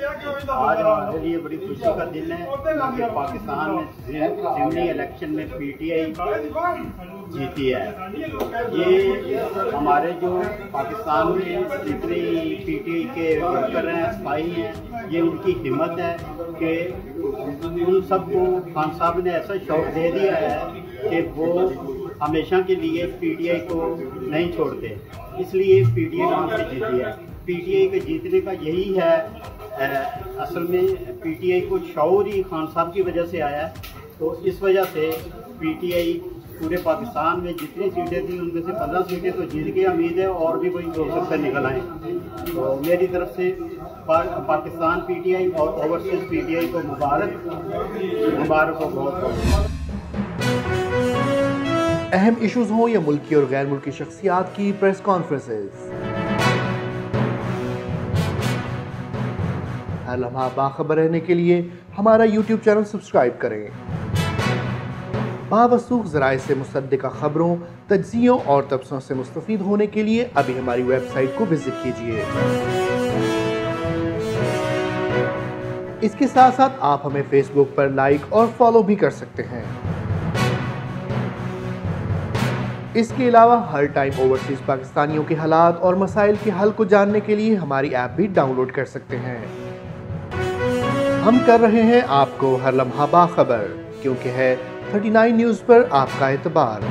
आज हमारे लिए बड़ी खुशी का दिन है कि पाकिस्तान में ज़िमनी इलेक्शन में पीटीआई जीती है। ये हमारे जो पाकिस्तान में जितने पीटीआई के वर्कर हैं, सिपाही हैं, ये उनकी हिम्मत है कि उन सबको खान साहब ने ऐसा शौक दे दिया है कि वो हमेशा के लिए पीटीआई को नहीं छोड़ते, इसलिए पीटीआई वहाँ से जीती है। पीटीआई के जीतने का यही है, असल में पीटीआई को शौर ही खान साहब की वजह से आया है। तो इस वजह से पीटीआई पूरे पाकिस्तान में जितनी सीटें थी उनमें से 15 सीटें तो जीत के उम्मीद है और भी कोई 270 निकल आए। तो मेरी तरफ से पाकिस्तान पीटीआई और ओवरसीज पीटीआई को मुबारक हो बहुत। अहम इश्यूज हों या मुल्की और गैर मुल्की शख्सियात की प्रेस कॉन्फ्रेंसेस, हर लम्हा बाखबर रहने के लिए हमारा YouTube चैनल सब्सक्राइब करें। बावसूख ज़राए से मुसद्दिक़ा खबरों, तज्ज़ियों और तबसरों से मुस्तफ़ीद होने के लिए अभी हमारी वेबसाइट को विजिट कीजिए। इसके साथ साथ आप हमें फेसबुक पर लाइक और फॉलो भी कर सकते हैं। इसके अलावा हर टाइम ओवरसीज पाकिस्तानियों के हालात और मसाइल के हल को जानने के लिए हमारी ऐप भी डाउनलोड कर सकते हैं। हम कर रहे हैं आपको हर लम्हा बाखबर, क्योंकि है 39 न्यूज़ पर आपका एतबार।